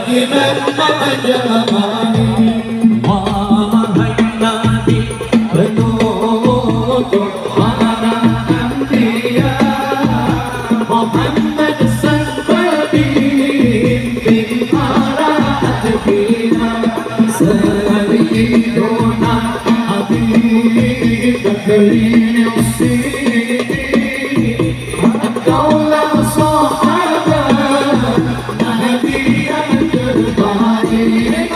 بمن أجابني وهي نبي penutup para anbiya Muhammad sang pemimpin para anbiya Sayyiduna Habib Bakr As-Siddiq Engkaulah sahabat Nabi yang terbaik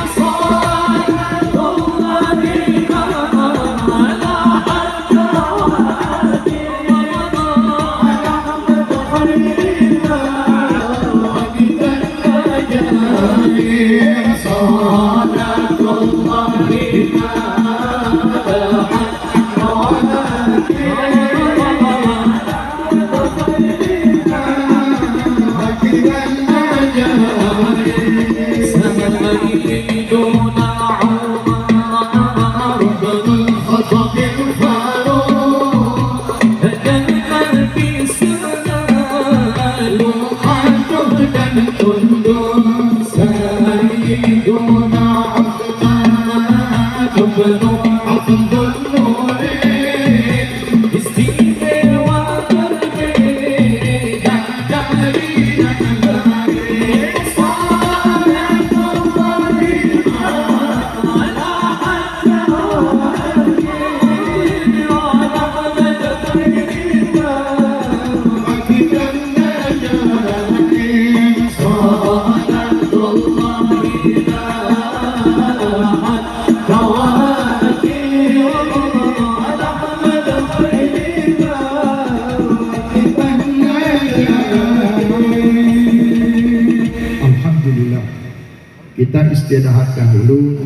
kita istirahat dahulu.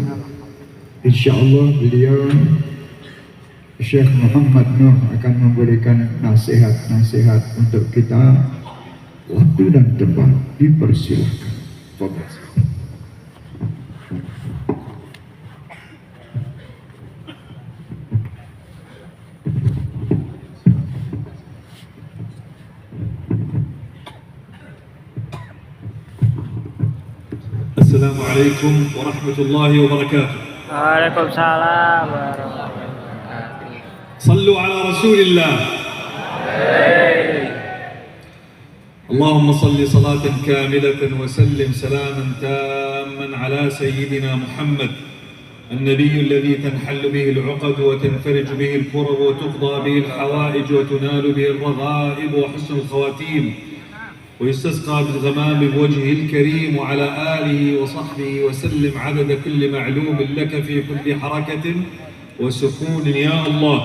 Insyaallah beliau Syekh Muhammad Nuh akan memberikan nasihat-nasihat untuk kita. Waktu dan tempat dipersilakan. Assalamualaikum warahmatullahi wabarakatuh. Waalaikumsalam warahmatullahi wabarakatuh. Sallu ala Rasulillah. اللهم صل صلاة كاملة وسلم سلاما تاما على سيدنا محمد النبي الذي تنحل به العقد وتنفرج به الكرب وتقضى به الحوائج وتنال به الرغائب وحسن الخواتيم ويستسقى بالغمام بوجهه الكريم وعلى آله وصحبه وسلم عدد كل معلوم لك في كل حركة وسكون يا الله.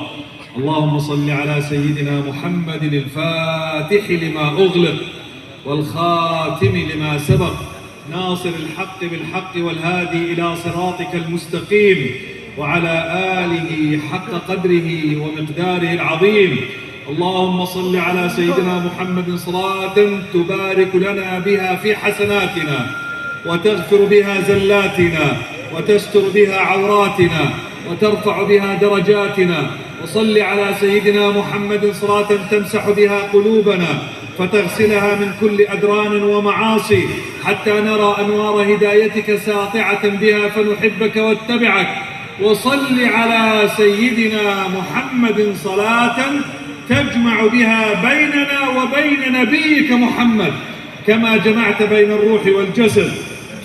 اللهم صل على سيدنا محمد الفاتح لما أغلق والخاتم لما سبق ناصر الحق بالحق والهادي إلى صراطك المستقيم وعلى آله حق قدره ومقداره العظيم. اللهم صل على سيدنا محمد صلاة تبارك لنا بها في حسناتنا وتغفر بها زلاتنا وتستر بها عوراتنا وترفع بها درجاتنا. وصل على سيدنا محمد صلاة تمسح بها قلوبنا فتغسلها من كل أدران ومعاصي حتى نرى أنوار هدايتك ساطعة بها فنحبك واتبعك. وصل على سيدنا محمد صلاة تجمع بها بيننا وبين نبيك محمد كما جمعت بين الروح والجسد.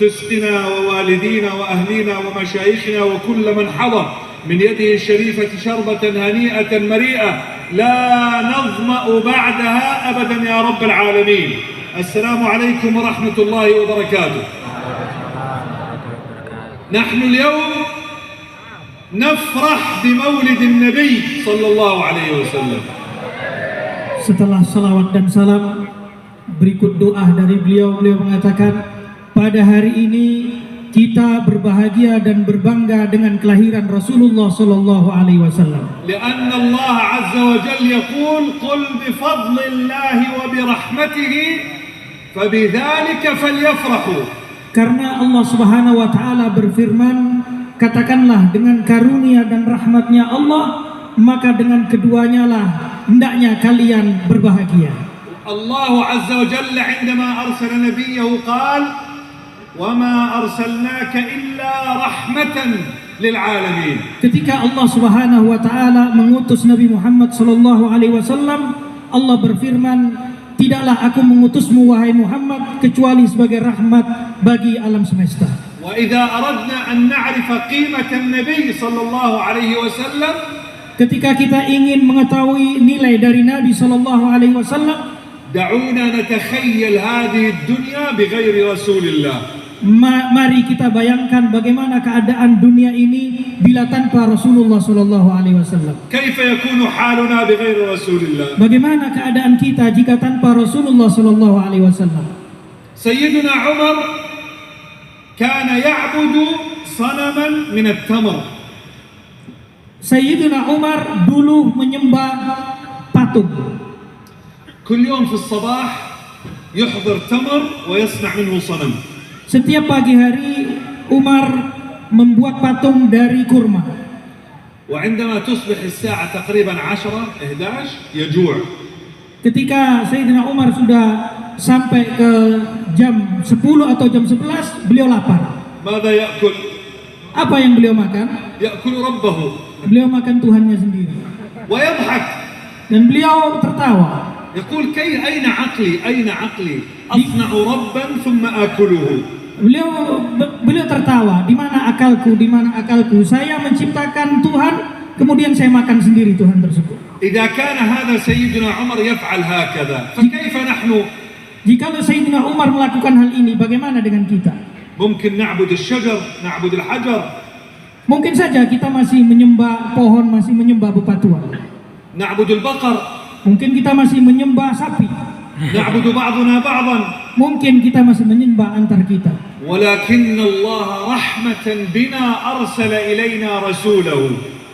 تسقنا ووالدينا وأهلينا ومشايخنا وكل من حضر من يده الشريفة شربة هنيئة مريئة لا نظمأ بعدها أبدا يا رب العالمين. السلام عليكم ورحمة الله وبركاته. نحن اليوم نفرح بمولد النبي صلى الله عليه وسلم. Setelah salawat dan salam, berikut doa dari beliau. Beliau mengatakan, pada hari ini kita berbahagia dan berbangga dengan kelahiran Rasulullah sallallahu alaihi wasallam. لأن الله عز وجل يقول قل بفضل الله وبرحمته فبذلك فليفرحوا. Karena Allah Subhanahu wa taala berfirman, katakanlah dengan karunia dan rahmatnya Allah, maka dengan keduanya lah hendaknya kalian berbahagia. الله عز وجل عندما أرسل نبيه قال وما أرسلناك إلا رحمة للعالمين. Ketika Allah Subhanahu wa taala mengutus Nabi Muhammad sallallahu alaihi wasallam, Allah berfirman, "Tidaklah aku mengutusmu wahai Muhammad kecuali sebagai rahmat bagi alam semesta." وإذا أردنا أن نعرف قيمة النبي صلى الله عليه وسلم Ketika kita ingin mengetahui nilai dari Nabi sallallahu alaihi wasallam, دعونا نتخيل هذه الدنيا بغير رسول الله. Mari kita bayangkan bagaimana keadaan dunia ini bila tanpa Rasulullah sallallahu alaihi wasallam. كيف يكون حالنا بغير رسول الله؟ Bagaimana keadaan kita jika tanpa Rasulullah sallallahu alaihi wasallam? سيدنا عمر كان يعبد صنما من التمر. Sayyidina Umar dulu menyembah patung. كل يوم في الصباح يحضر تمر ويصنع منه صنم. Setiap pagi hari Umar membuat patung dari kurma. وعندما تصبح الساعة تقريبا 10-11 يجوع. Ketika Sayyidina Umar sudah sampai ke jam 10 atau jam 11, beliau lapar. ماذا يأكل؟ Apa yang beliau makan? يأكل ربه Beliau makan Tuhannya sendiri. ويضحك. Dan beliau tertawa. يقول أين عقلي؟ أين عقلي؟ أصنع ربا ثم آكله. Beliau tertawa. Di mana akalku? Di mana akalku? Saya menciptakan Tuhan, kemudian saya makan sendiri Tuhan tersebut. إذا كان هذا سيدنا عمر يفعل هكذا فكيف نحن؟ Jikalau Sayyidina Umar melakukan hal ini, bagaimana dengan kita? ممكن نعبد الشجر، نعبد الحجر. Mungkin saja kita masih menyembah pohon, masih menyembah bebatuan. نعبد البقر. Mungkin kita masih menyembah sapi. نعبد بعضنا بعضا. Mungkin kita masih menyembah antar kita. ولكن الله رحمة بنا أرسل إلينا رسوله.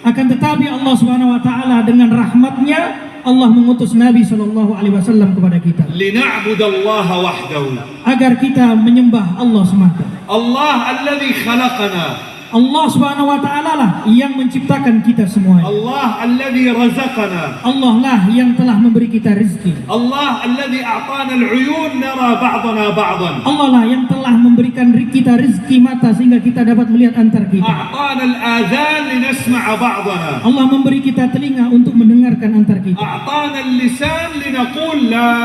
Akan tetapi Allah Subhanahu wa taala dengan rahmatnya Allah mengutus Nabi sallallahu alaihi wasallam kepada kita لنعبد الله وحده. agar kita menyembah Allah semata. الله الذي خلقنا. Allah Subhanahu wa taala lah yang menciptakan kita semuanya. الله الذي رزقنا. Allah lah yang telah memberi kita rezeki. الله الذي أعطانا العيون نرى بعضنا بعضا. Allah lah yang telah memberikan kita rezeki mata sehingga kita dapat melihat antar kita. أعطانا الآذان لنسمع بعضنا. Allah memberi kita telinga untuk mendengarkan antar kita. أعطانا اللسان لنقول لا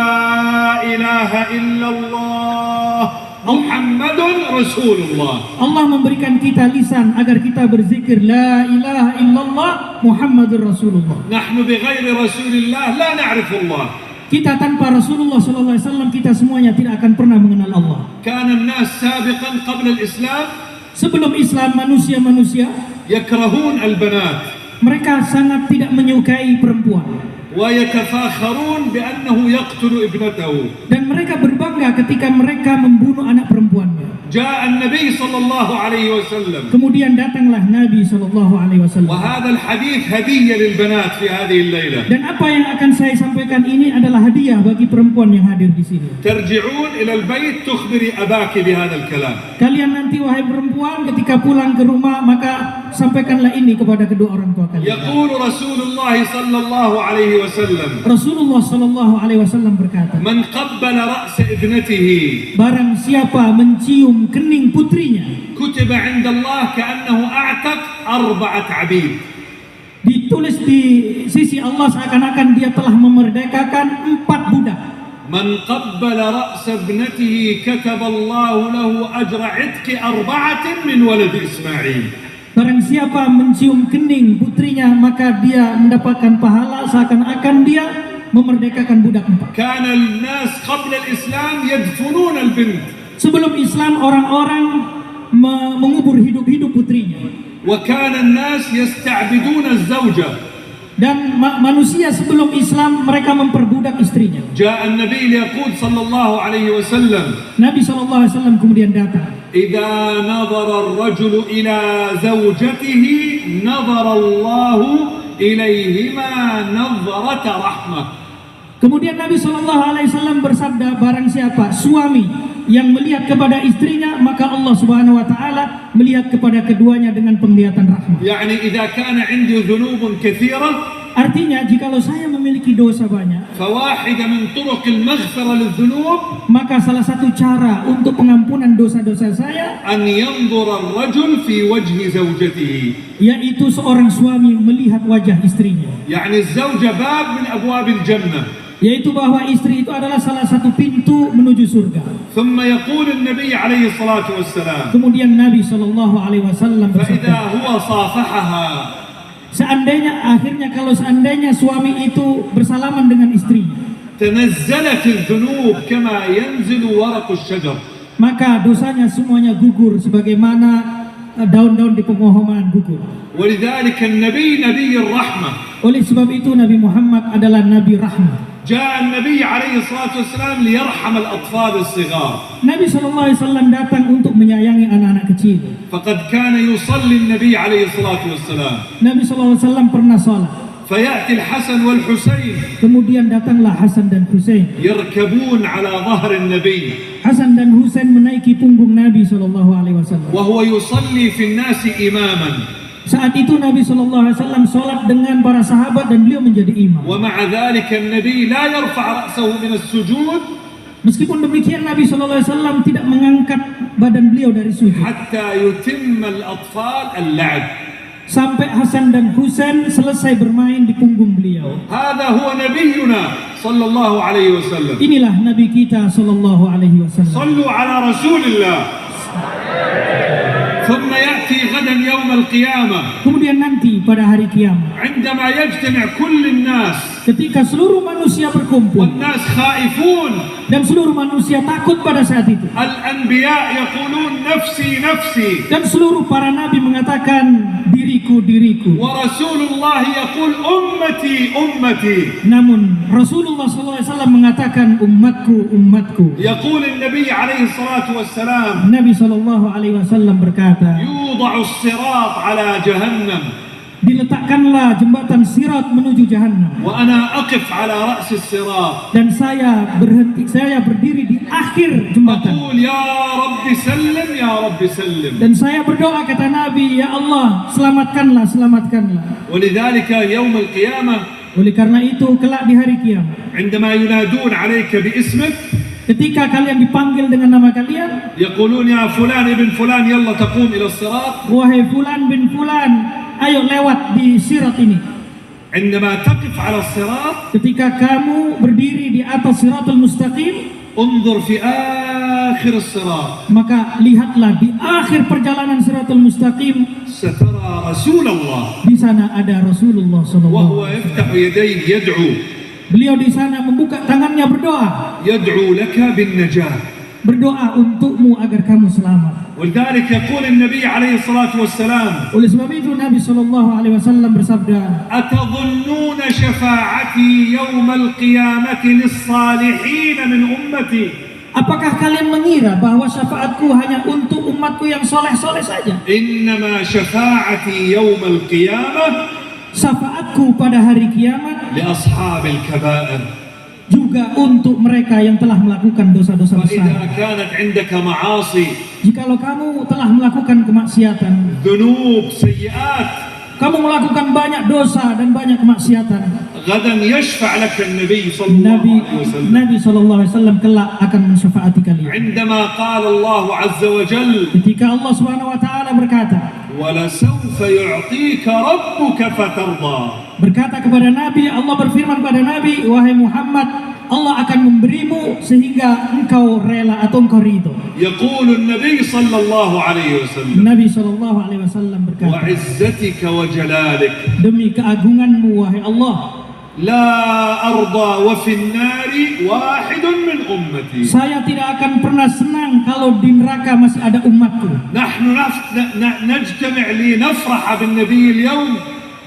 إله إلا الله محمد رسول الله. Allah memberikan kita lisan agar kita berzikir la ilaha illallah Muhammadur Rasulullah. نحن بغير رسول الله لا نعرف الله. Kita tanpa Rasulullah sallallahu alaihi wasallam kita semuanya tidak akan pernah mengenal Allah. كان الناس سابقا قبل الإسلام Sebelum Islam manusia يكرهون البنات mereka sangat tidak menyukai perempuan. ويتفاخرون بأنه يقتل ابنته. Dan mereka berbangga ketika mereka membunuh anak perempuannya. جاء النبي صلى الله عليه وسلم. Kemudian datanglah Nabi sallallahu alaihi wasallam. وهذا الحديث هدية للبنات في هذه الليلة. Dan apa yang akan saya sampaikan ini adalah hadiah bagi perempuan yang hadir di sini. ترجعون إلى البيت تخبري أباك بهذا الكلام. Kalian nanti wahai perempuan ketika pulang ke rumah maka sampaikanlah ini kepada kedua orang tua kalian. يقول رسول الله صلى الله عليه وسلم. Rasulullah sallallahu alaihi wasallam berkata, من قبل رأس ابنته barang siapa mencium kening putrinya, كتب عند الله كأنه أعتق 4 عبيد. ditulis di sisi Allah seakan-akan dia telah memerdekakan 4 budak. من قبل رأس ابنته كتب الله له أجر عتق 4 من ولد إسماعيل. Barang siapa mencium kening putrinya maka dia mendapatkan pahala seakan-akan dia memerdekakan budak 4. كان الناس قبل الإسلام يدفنون البنت. Sebelum Islam orang-orang mengubur hidup-hidup putrinya. وكان الناس يستعبدون الزوجة. Dan manusia sebelum Islam mereka memperbudak istrinya. جاء النبي ليقول صلى الله عليه وسلم Nabi SAW kemudian datang. إذا نظر الرجل إلى زوجته نظر الله إليهما نظرة رحمة. Kemudian Nabi SAW bersabda, barang siapa suami yang melihat kepada istrinya maka Allah Subhanahu wa taala melihat kepada keduanya dengan penglihatan rahmat. يعني إذا كان عندي ذنوب كثيرة Artinya, jikalau saya memiliki dosa banyak, فواحدة من طرق المغفرة للذنوب maka salah satu cara untuk pengampunan dosa-dosa saya أن ينظر الرجل في وجه زوجته. yaitu seorang suami melihat wajah istrinya, يعني الزوجة باب من أبواب الجنة. yaitu bahwa istri itu adalah salah satu pintu menuju surga. ثم يقول النبي عليه الصلاة والسلام: Kemudian Nabi SAW فإذا bersabda, هو صافحها akhirnya kalau seandainya suami itu bersalaman dengan istrinya, تنزلت الذنوب كما ينزل ورق الشجر. maka dosanya semuanya gugur sebagaimana daun-daun di pepohonan gugur. ولذلك النبي نبي الرحمة. Oleh sebab itu Nabi Muhammad adalah Nabi Rahmah. جاء النبي عليه الصلاة والسلام ليرحم الأطفال الصغار. Nabi SAW datang untuk menyayangi anak-anak kecil. فقد كان يصلي النبي عليه الصلاة والسلام Nabi SAW pernah sholat. فيأتي الحسن والحسين Kemudian datanglah Hasan dan Husain. يركبون على ظهر النبي Hasan dan Husain menaiki punggung Nabi SAW. وهو يصلي في الناس إماما. Saat itu Nabi SAW sholat dengan para sahabat dan beliau menjadi imam. ومع ذلك النبي لا يرفع رأسه من السجود Meskipun demikian Nabi SAW tidak mengangkat badan beliau dari sujud حتى يتم الأطفال اللعب. sampai Hasan dan Husain selesai bermain di punggung beliau. هذا هو نبينا صلى الله عليه وسلم. Inilah Nabi kita SAW. صلوا على رسول الله. ثم يأتي غدا يوم القيامة Kemudian nanti pada hari kiamat, عندما يجتمع كل الناس ketika seluruh manusia berkumpul والناس خائفون. dan seluruh manusia takut pada saat itu, الأنبياء يقولون نفسي نفسي. dan seluruh para nabi mengatakan diriku diriku. ورسول الله يقول أمتي أمتي. Namun Rasulullah SAW mengatakan umatku umatku. يقول النبي عليه الصلاة والسلام: Nabi SAW berkata, يوضع الصراط على جهنم diletakkanlah jembatan Sirat menuju Jahannam, وأنا أقف على رأس الصراط dan saya berdiri di akhir jembatan, أقول يا رب سلم يا رب سلم. dan saya berdoa, kata Nabi, ya Allah selamatkanlah selamatkanlah. ولذلك يوم القيامة Oleh karena itu kelak di hari kiamat, عندما ينادون عليك باسمك ketika kalian dipanggil dengan nama kalian, يقولون يا فلان ابن فلان يلا تقوم إلى الصراط. wahai fulan bin fulan, ayo lewat di sirat ini. عندما تقف على الصراط Ketika kamu berdiri di atas siratul mustaqim, انظر في آخر الصراط maka lihatlah di akhir perjalanan siratul mustaqim, سترى رسول الله di sana ada Rasulullah وهو SAW. يفتح يديه يدعو Beliau di sana membuka tangannya berdoa, يدعو لك بالنجاة. berdoa untukmu agar kamu selamat. ولذلك يقول النبي عليه الصلاة والسلام: Oleh sebab itu Nabi SAW bersabda, أتظنون شفاعتي يوم القيامة للصالحين من أمتي. apakah kalian mengira bahwa syafaatku hanya untuk umatku yang soleh-soleh saja? إنما شفاعتي يوم القيامة Syafaatku pada hari kiamat لأصحاب الكبائر. juga untuk mereka yang telah melakukan dosa-dosa فإذا besar. كانت عندك معاصي Jikalau kamu telah melakukan kemaksiatan, ذنوب سيئات kamu melakukan banyak dosa dan banyak kemaksiatan, غدا يشفع لك النبي صلى الله عليه وسلم. Nabi SAW kelak akan mensyafaati kalian. عندما قال الله عز وجل: Ketika Allah SWT berkata, ولسوف يعطيك ربك فترضى. berkata kepada Nabi, Allah berfirman kepada Nabi, wahai Muhammad, Allah akan memberimu sehingga engkau rela atau engkau ridho. يقول النبي صلى الله عليه وسلم: Nabi SAW berkata, وعزتك وجلالك demi keagunganmu wahai Allah, لا أرضى وفي النار واحد من أمتي. saya tidak akan pernah senang kalau di neraka masih ada umatku. نحن نجتمع لنفرح بالنبي اليوم.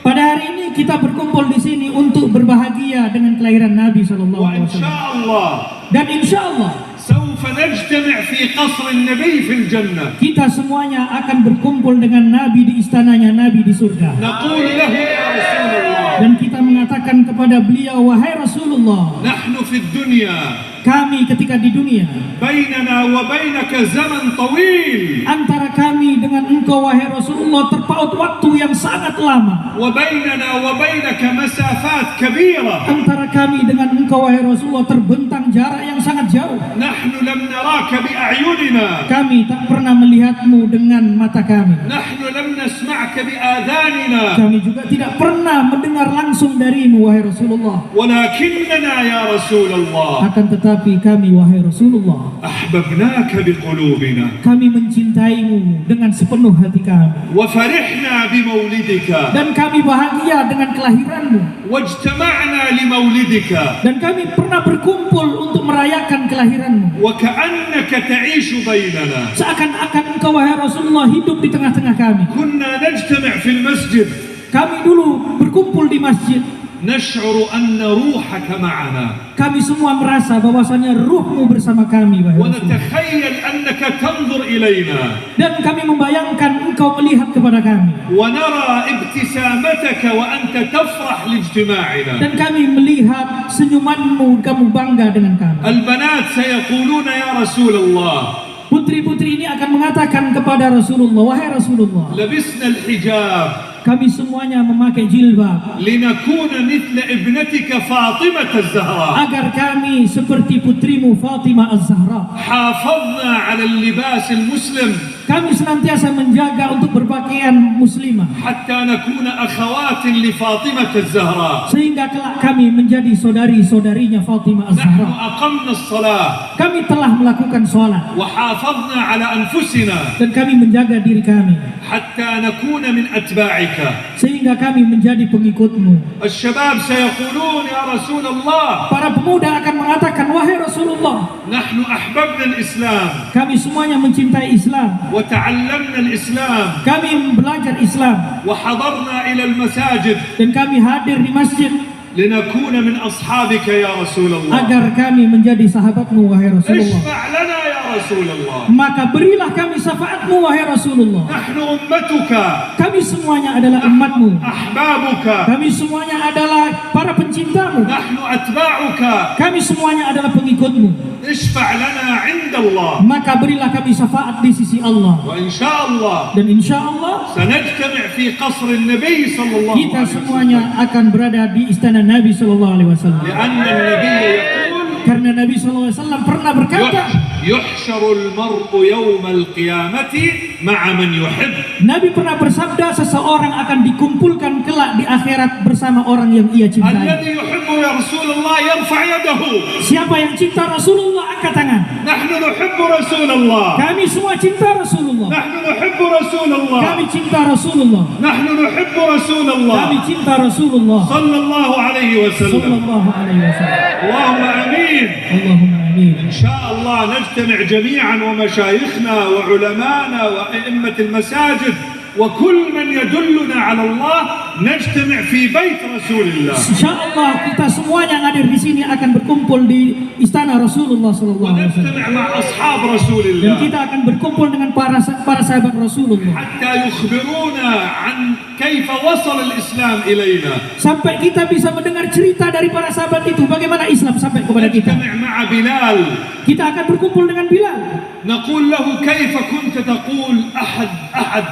Pada hari ini kita berkumpul di sini untuk berbahagia dengan kelahiran Nabi SAW. وإن شاء الله Dan insya Allah سوف نجتمع في قصر النبي في الجنة. kita semuanya akan berkumpul dengan Nabi di istananya Nabi di surga. نقول له يا رسول الله: Dan kita mengatakan kepada beliau, wahai Rasulullah, نحن في الدنيا kami ketika di dunia. بيننا وبينك زمن طويل Antara kami dengan engkau wahai Rasulullah terpaut waktu yang sangat lama. وبيننا وبينك مسافات كبيرة Antara kami dengan engkau wahai Rasulullah terbentang jarak yang sangat jauh. نحن لم نراك بأعيننا Kami tak pernah melihatmu dengan mata kami. نحن لم نسمعك بآذاننا Kami juga tidak pernah mendengar langsung darimu wahai Rasulullah. ولكننا يا رسول الله Akan tetapi kami wahai Rasulullah, أحببناك بقلوبنا kami mencintaimu dengan sepenuh hati kami. وفرحنا بمولدك Dan kami bahagia dengan kelahiranmu. واجتمعنا لمولدك Dan kami pernah berkumpul untuk merayakan kelahiranmu. وكأنك تعيش بيننا Seakan-akan engkau wahai Rasulullah hidup di tengah-tengah kami. كنا نجتمع في المسجد Kami dulu berkumpul di masjid. نشعر أن روحك معنا Kami semua merasa bahwasanya ruhmu bersama kami wahai Rasulullah. ونتخيل أنك تنظر إلينا Dan kami membayangkan engkau melihat kepada kami. ونرى ابتسامتك وأنت تفرح لاجتماعنا Dan kami melihat senyumanmu, kamu bangga dengan kami. البنات سيقولون يا رسول الله Putri-putri ini akan mengatakan kepada Rasulullah, wahai Rasulullah, لبسنا الحجاب kami semuanya memakai jilbab لنكون مثل ابنتك فاطمة الزهراء agar kami seperti putrimu Fatimah Az-Zahra. حافظنا على اللباس المسلم Kami senantiasa menjaga untuk berpakaian muslimah حتى نكون أخوات لفاطمة الزهراء sehingga kelak kami menjadi saudari-saudarinya Fatimah نحن Az-Zahra. أقمنا الصلاة Kami telah melakukan sholat وحافظنا على أنفسنا dan kami menjaga diri kami حتى نكون من أتباعك sehingga kami menjadi pengikutmu. الشباب سيقولون يا رسول الله Para pemuda akan mengatakan, wahai Rasulullah, نحن أحببنا الإسلام kami semuanya mencintai Islam. وتعلمنا الإسلام Kami belajar Islam وحضرنا إلى المساجد dan kami hadir di masjid لنكون من أصحابك يا رسول الله agar kami menjadi sahabatmu wahai Rasulullah. اشفع لنا يا رسول الله Maka berilah kami syafaatmu wahai Rasulullah. نحن أمتك Kami semuanya adalah umatmu. أحبابك Kami semuanya adalah para pencintamu. نحن أتباعك Kami semuanya adalah pengikutmu. اشفع لنا عند الله Maka berilah kami syafaat di sisi Allah. وإن شاء الله Dan insya Allah سنجتمع في قصر النبي صلى الله kita عليه وسلم semuanya akan berada di istana Nabi Sallallahu Alaihi Wasallam. لأن النبي يقول Karena Nabi Sallallahu Alaihi Wasallam pernah berkata, يحشر المرء يوم القيامة مع من يحب Nabi pernah bersabda, seseorang akan dikumpulkan kelak di akhirat bersama orang yang ia cintai. الذي يحب يا رسول الله يرفع يده Siapa yang cinta Rasulullah angkat tangan. نحن نحب رسول الله Kami semua cinta Rasulullah. نحن نحب رسول الله Kami cinta Rasulullah. نحن نحب رسول الله Kami cinta Rasulullah صلى الله عليه وسلم Sallallahu Alaihi Wasallam. اللهم امين Allahumma amin. ان شاء الله نجتمع جميعا ومشايخنا وعلماءنا وائمه المساجد وكل من يدلنا على الله نجتمع في بيت رسول الله Insyaallah kita semua yang hadir di sini akan berkumpul di istana Rasulullah Sallallahu Alaihi Wasallam. ونجتمع مع اصحاب رسول Dan الله kita akan berkumpul dengan para sahabat Rasulullah حتى يخبرونا عن كيف وصل الاسلام الينا sampai kita bisa mendengar cerita dari para sahabat itu bagaimana Islam sampai kepada kita. نجتمع مع بلال Kita akan berkumpul dengan Bilal. نقول له كيف كنت تقول احد احد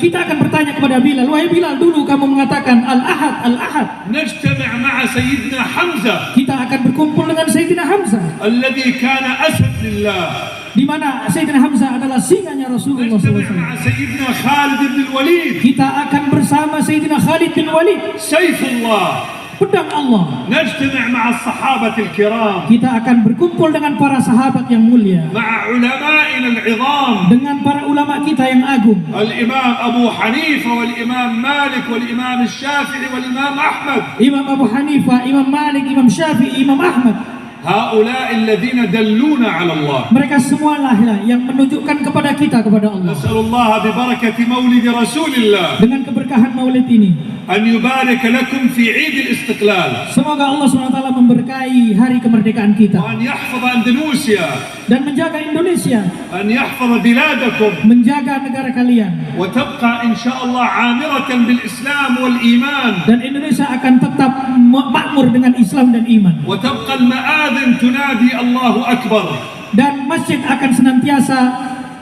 Kita akan bertanya kepada Bilal, wahai Bilal, dulu kamu mengatakan Al-Ahad, Al-Ahad. نجتمع مع سيدنا حمزة Kita akan berkumpul dengan Sayyidina Hamzah, الذي كان أسد لله di mana Sayyidina Hamzah adalah singanya Rasulullah نجتمع SAW. مع سيدنا خالد بن الوليد Kita akan bersama Sayyidina Khalid bin Walid, سيف الله pedang Allah. نجتمع مع الصحابة الكرام Kita akan berkumpul dengan para sahabat yang mulia, مع علمائنا العظام dengan para ulama kita yang agung, الإمام أبو حنيفة والإمام مالك والإمام الشافعي والإمام أحمد Imam Abu Hanifah, Imam Malik, Imam Syafi'i, Imam Ahmad. هؤلاء الذين دلونا على الله Mereka semualah yang menunjukkan kepada kita kepada Allah. نسأل الله ببركة مولد رسول الله Dengan keberkahan maulid ini, أن يبارك لكم في عيد الاستقلال Semoga Allah SWT memberkahi hari kemerdekaan kita وأن يحفظ أندونيسيا dan menjaga Indonesia, أن يحفظ بلادكم menjaga negara kalian, وتبقى إن شاء الله عامرة بالإسلام والإيمان dan Indonesia akan tetap makmur dengan Islam dan iman, وتبقى المآذن تنادي الله أكبر dan masjid akan senantiasa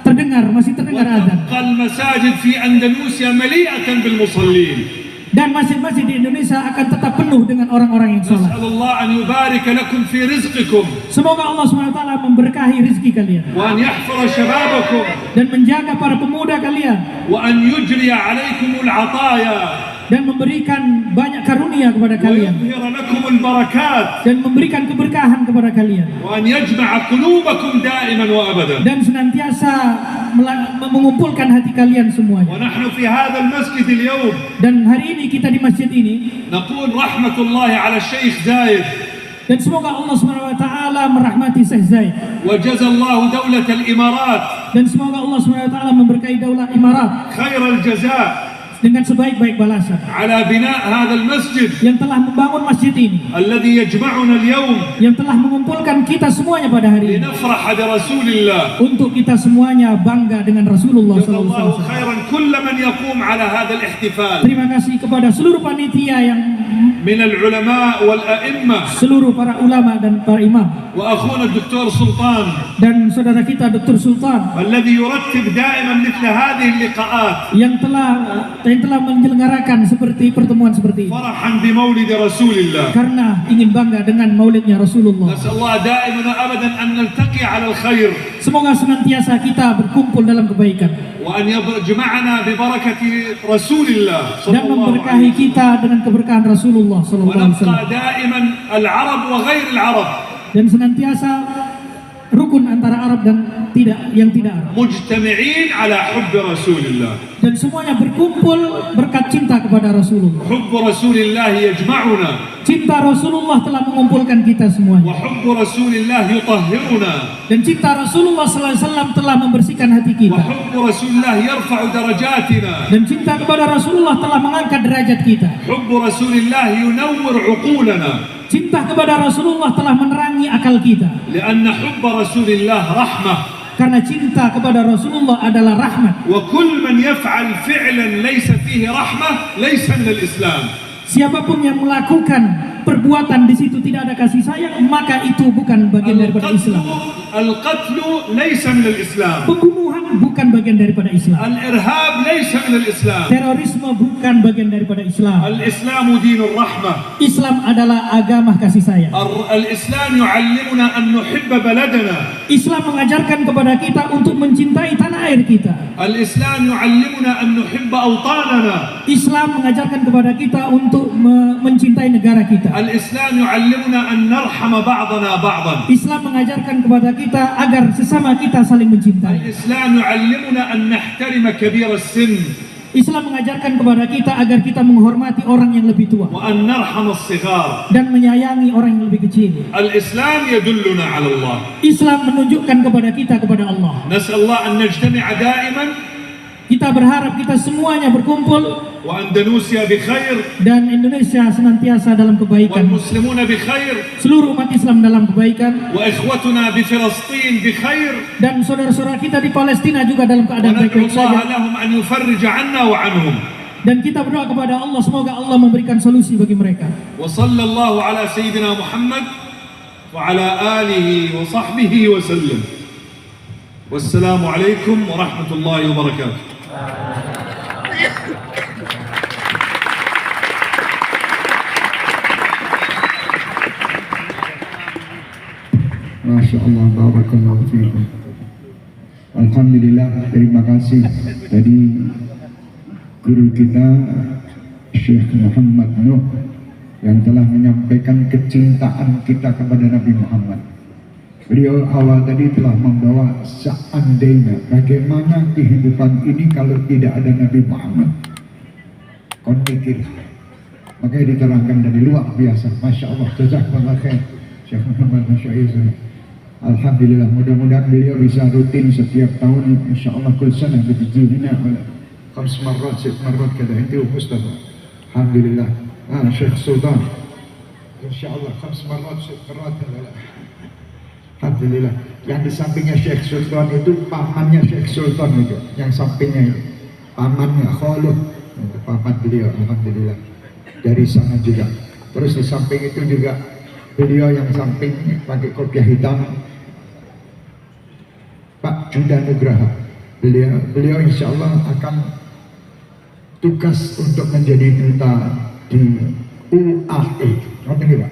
masih terdengar azan, وتبقى المساجد في أندونيسيا مليئة بالمصلين dan masjid-masjid di Indonesia akan tetap penuh dengan orang-orang yang sholat. نسأل الله أن يبارك لكم في رزقكم Semoga Allah SWT memberkahi rezeki kalian وأن يحفظ شبابكم dan menjaga para pemuda kalian وأن يجري عليكم العطايا dan memberikan banyak karunia kepada kalian ويظهر لكم البركات dan memberikan keberkahan kepada kalian وأن يجمع قلوبكم دائما وأبدا dan senantiasa mengumpulkan hati kalian semuanya. ونحن في هذا المسجد اليوم Dan hari ini kita di masjid ini نقول رحمة الله على الشيخ زايد dan semoga Allah SWT merahmati Syekh Zaid وجزى الله دولة الإمارات dan semoga Allah SWT memberkahi daulah Imarat خير الجزاء dengan sebaik-baik balasan على بناء هذا المسجد yang telah membangun masjid ini, الذي يجمعنا اليوم yang telah mengumpulkan kita semuanya pada hari ini لنفرح برسول الله. untuk kita semuanya bangga dengan Rasulullah جزا الله SAW. خيرا كل من يقوم على هذا الاحتفال Terima kasih kepada seluruh panitia yang من العلماء والأئمة seluruh para ulama dan para imam وأخونا الدكتور سلطان dan saudara kita Dr. Sultan الذي يرتب دائما مثل هذه اللقاءات yang telah menyelenggarakan seperti pertemuan seperti ini فرحا بمولد رسول الله. karena ingin bangga dengan maulidnya Rasulullah. نسأل الله دائما أبدا أن نلتقي على الخير Semoga senantiasa kita berkumpul dalam kebaikan وأن يجمعنا ببركة رسول الله صلى dan الله عليه memberkahi وسلم kita dengan keberkahan Rasulullah sallallahu alaihi ونبقى wasallam دائما العرب وغير العرب dan senantiasa rukun antara Arab dan yang tidak Arab مجتمعين على حب رسول الله. dan semuanya berkumpul berkat cinta kepada Rasulullah. حب رسول الله يجمعنا Cinta Rasulullah telah mengumpulkan kita semuanya وحب رسول الله يطهرنا dan cinta Rasulullah sallallahu alaihi wasallam telah membersihkan hati kita وحب رسول الله يرفع درجاتنا dan cinta kepada Rasulullah telah mengangkat derajat kita. حب رسول الله ينور عقولنا Cinta kepada Rasulullah telah menerangi akal kita لأن حب رسول الله رحمة karena cinta kepada Rasulullah adalah rahmat. وكل من يفعل فعلا ليس فيه رحمة ليس من الإسلام. Siapapun yang melakukan perbuatan di situ tidak ada kasih sayang, maka itu bukan bagian daripada Islam. القتل ليس من الإسلام. Pembunuhan bukan bagian daripada Islam. الإرهاب ليس من الإسلام. Terorisme bukan bagian daripada Islam. الإسلام دين الرحمة. Islam adalah agama kasih sayang. الإسلام يعلمنا أن نحب بلدنا. Islam mengajarkan kepada kita untuk mencintai tanah air kita. الإسلام يعلمنا أن نحب أوطاننا. Islam mengajarkan kepada kita untuk mencintai negara kita. الإسلام يعلمنا أن نرحم بعضنا بعضا. Islam mengajarkan kepada kita agar sesama kita saling mencintai. الإسلام يعلمنا أن نحترم كبير السن Islam mengajarkan kepada kita agar kita menghormati orang yang lebih tua وأن نرحم الصغار. dan menyayangi orang yang lebih kecil. الإسلام يدلنا على الله. Islam menunjukkan kepada kita kepada Allah. نسأل الله أن نجتمع دائما Kita berharap kita semuanya berkumpul وأندونيسيا بخير dan Indonesia senantiasa dalam kebaikan. والمسلمون بخير Seluruh umat Islam dalam kebaikan وإخوتنا بفلسطين بخير dan saudara-saudara kita di Palestina juga dalam keadaan وندعو baik-baik الله saja. لهم أن يفرج عنا وعنهم. Dan kita berdoa kepada Allah semoga Allah memberikan solusi bagi mereka. وصلى الله على سيدنا محمد وعلى آله وصحبه وسلم. والسلام عليكم ورحمة الله وبركاته. Masya Allah, barakallahu fiikum. Alhamdulillah, terima kasih dari guru kita Syekh Muhammad Nuh yang telah menyampaikan kecintaan kita kepada Nabi Muhammad. Beliau awal tadi telah membawa seandainya bagaimana kehidupan ini kalau tidak ada Nabi Muhammad. Kau mikir, makanya diterangkan dari luar biasa. Masya Allah, jazakallah khair Syekh Muhammad Masyaizah. Alhamdulillah, mudah-mudahan beliau bisa rutin setiap tahun insya Allah kul sana bijilina wala khams marrat sit marrat kada itu Mustafa Alhamdulillah. Syekh Sultan. Insyaallah 5 marat sekerat. Alhamdulillah. Yang di sampingnya Syekh Sultan itu pamannya Syekh Sultan itu, yang sampingnya itu pamannya Khalid, itu paman beliau. Alhamdulillah. Dari sana juga. Terus di samping itu juga beliau yang samping pakai kopiah hitam, Pak Juda Nugraha. Beliau insya Allah akan tugas untuk menjadi duta di UAE. Ngerti nggak Pak?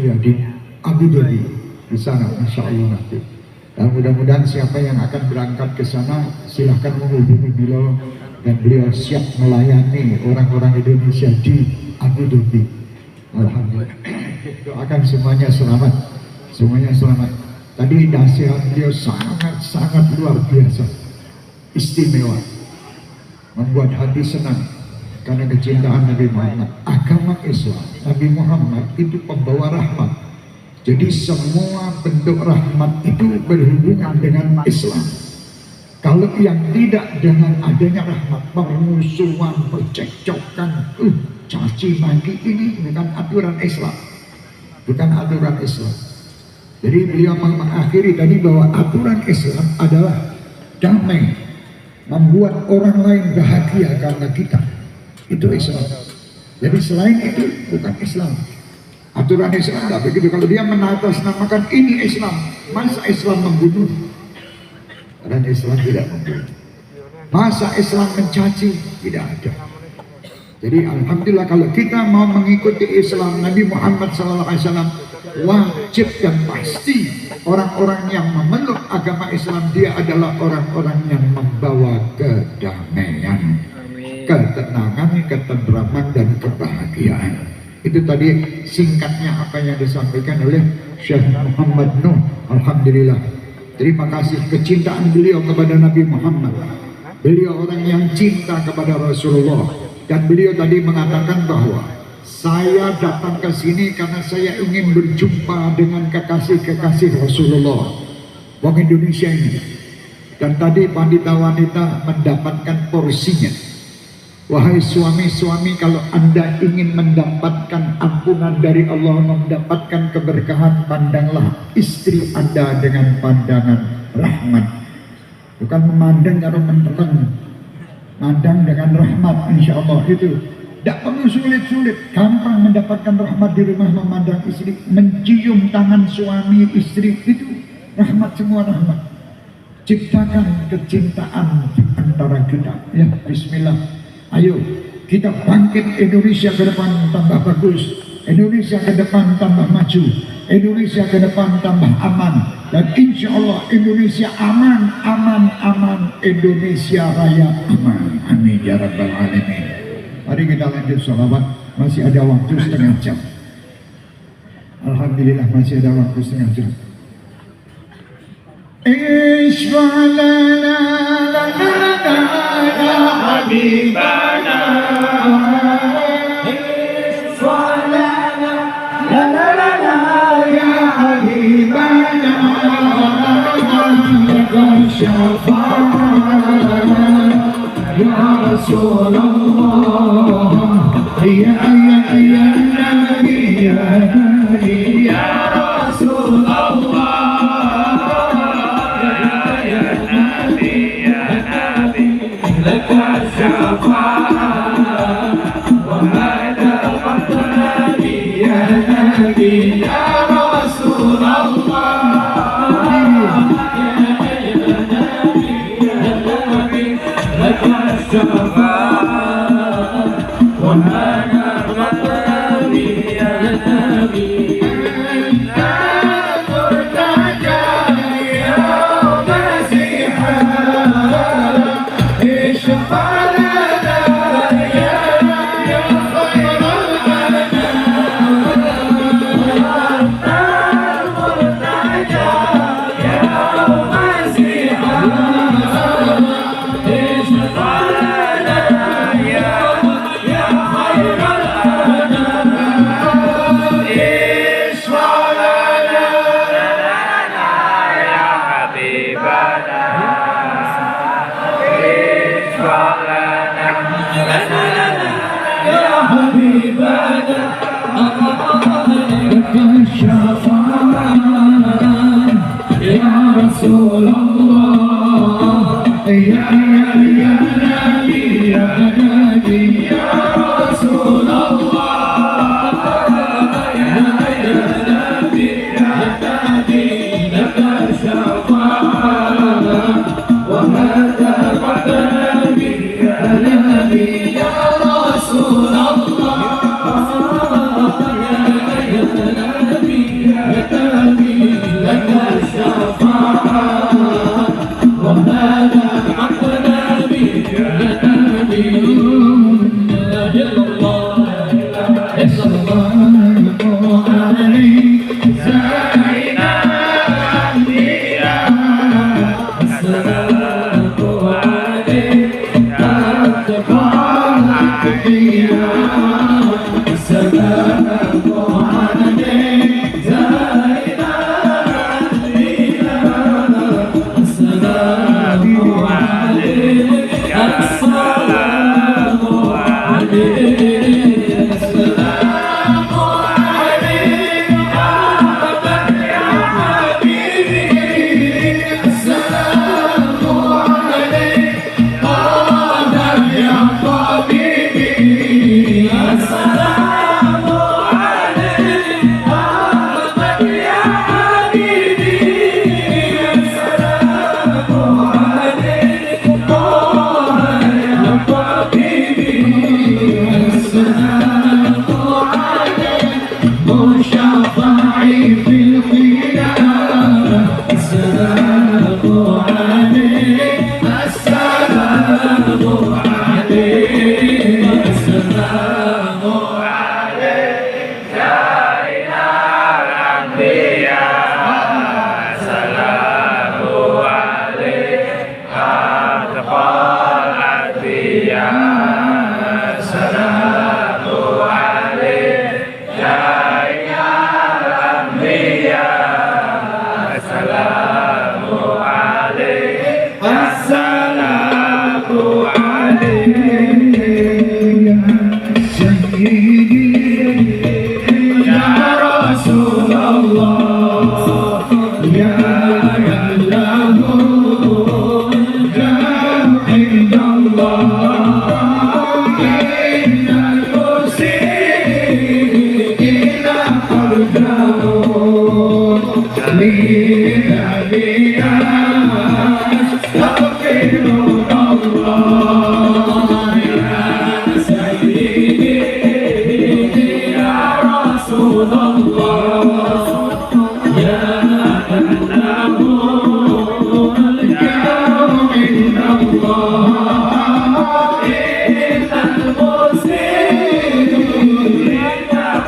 Ya, di Abu Dhabi di sana insya Allah nanti. Dan mudah-mudahan siapa yang akan berangkat ke sana silahkan menghubungi beliau, dan beliau siap melayani orang-orang Indonesia di Abu Dhabi. Alhamdulillah. Doakan semuanya selamat, semuanya selamat. Tadi nasihat beliau sangat luar biasa, istimewa, membuat hati senang karena kecintaan Nabi Muhammad. Agama Islam, Nabi Muhammad itu pembawa rahmat. Jadi semua bentuk rahmat itu berhubungan dengan Islam. Kalau yang tidak, dengan adanya rahmat, permusuhan, percekcokan, caci maki, ini bukan aturan Islam, bukan aturan Islam. Jadi beliau mengakhiri tadi bahwa aturan Islam adalah damai, membuat orang lain bahagia karena kita. Itu Islam. Jadi selain itu bukan Islam. Aturan Islam tidak begitu. Kalau dia menatasnamakan ini Islam, masa Islam membunuh? Dan Islam tidak membunuh. Masa Islam mencaci? Tidak ada. Jadi alhamdulillah kalau kita mau mengikuti Islam Nabi Muhammad SAW, wajib dan pasti orang-orang yang memeluk agama Islam dia adalah orang-orang yang membawa kedamaian, ketenangan, ketentraman, dan kebahagiaan. Itu tadi singkatnya apa yang disampaikan oleh Syekh Muhammad Nuh. Alhamdulillah. Terima kasih kecintaan beliau kepada Nabi Muhammad. Beliau orang yang cinta kepada Rasulullah. Dan beliau tadi mengatakan bahwa saya datang ke sini karena saya ingin berjumpa dengan kekasih-kekasih Rasulullah, orang Indonesia ini. Dan tadi wanita-wanita mendapatkan porsinya. Wahai suami-suami, kalau Anda ingin mendapatkan ampunan dari Allah, mendapatkan keberkahan, pandanglah istri Anda dengan pandangan rahmat. Bukan memandang cara mentereng, mandang dengan rahmat. Insya Allah itu tidak perlu sulit-sulit, gampang mendapatkan rahmat di rumah. Memandang istri, mencium tangan suami istri, itu rahmat, semua rahmat. Ciptakan kecintaan antara kita. Ya, bismillah. Ayo kita bangkit, Indonesia ke depan tambah bagus, Indonesia ke depan tambah maju, Indonesia ke depan tambah aman, dan insya Allah Indonesia aman, aman, aman, Indonesia Raya aman. Amin ya rabbal alamin. Mari kita lanjut sholawat. Masih ada waktu setengah jam. Alhamdulillah masih ada waktu setengah jam. Ishwalana ya habibana, ishwalana ya habibana, ya Rasulullah, ya Nabi, ya Rasulullah. لك الشفاعة يا رسول الله يا نبي يا نبي يا رسول الله يا نبي لك الشفاعة وهذا نبي يا نبي يا رسول الله يا نبي لك الشفاعة وهذا حق نبي يا نبي لا إله إلا الله صلى الله عليه زينا الأنبياء السلام عليك أتقى الأنبياء السلام عليك زينا الأنبياء السلام عليك السلام عليك السلام عليك يا حبيبي السلام عليك يا حبيبي السلام عليك يا حبيبي السلام عليك يا حبيبي السلام عليك مشفعي في القيامة السلام عليك السلام عليك السلام عليك يا إله الأنبياء السلام عليك أتقى الأنبياء السلام عليك يا إله الأنبياء السلام عليك السلام عليك يا سيدي يا رسول الله يا من له عند الله إن المسيئين أرجعون لنبينا أستغفر الله يا سيدي يا رسول الله يا من له الكرم من الله إن المسيئين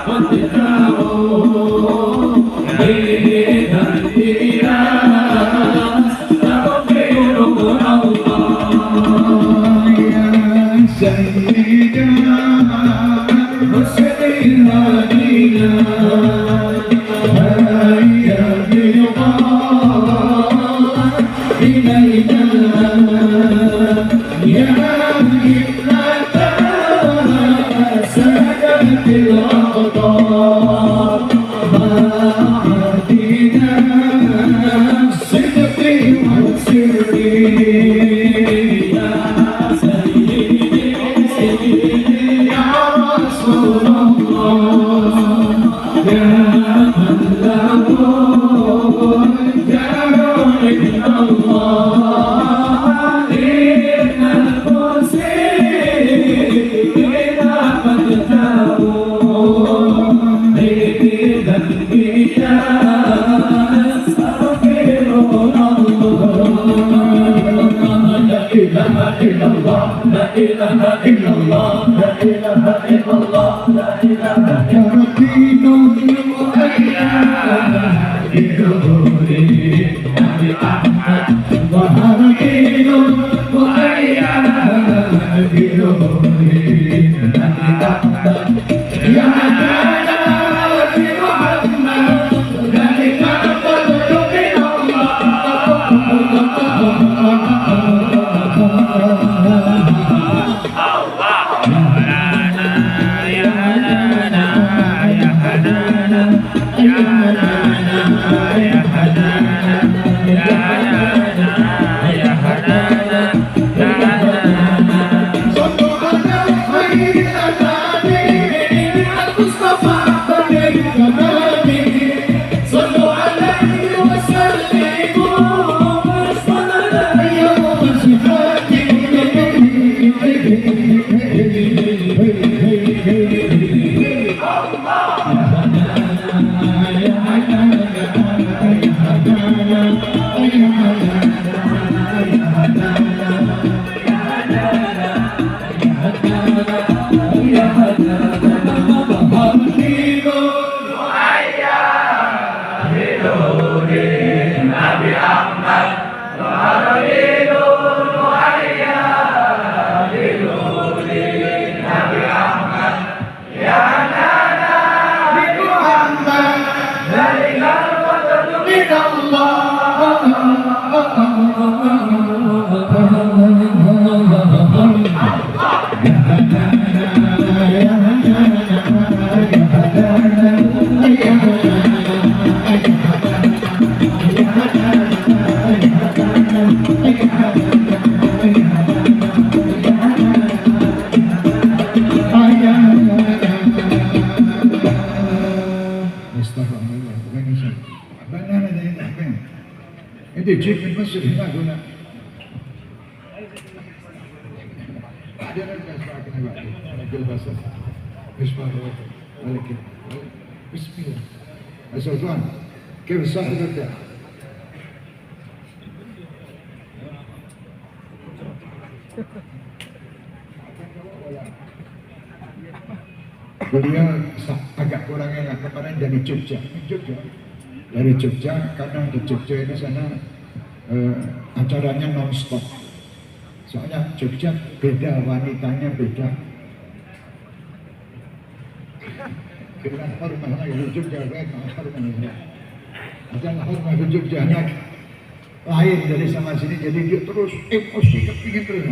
قد جاءوا بهدينا أستغفر الله يا سيدنا رسل هدينا هيا بالغار إلينا يا همة سادت الأقدار ما عدينا الصدق والسر يا سيدي يا رسول الله يا من له الكرم من الله إن المسيئين قد جاءوا بذنبنا أستغفر الله لا إله إلا الله لا إله إلا الله لا إله إلا الله لا إله يا ربي نور بنوري نبي أحمد ظهر دين مؤيد بنوري نبي أحمد يا نبي محمد ذلك الفضل من الله min Mesir hina guna. Ada lagi bahasa kena buat. Ada bahasa. Bismillah. Bismillah. Asal-asal. Kau sah kita. Beliau agak kurang enak kemarin dari Jogja. Dari Jogja, karena di Jogja itu sana acaranya non-stop. Soalnya Jogja beda, wanitanya beda. Kita hormat lagi Jogja, hormat. Ada hormat Jogja, lain dari sama sini, jadi dia terus emosi kepingin terus.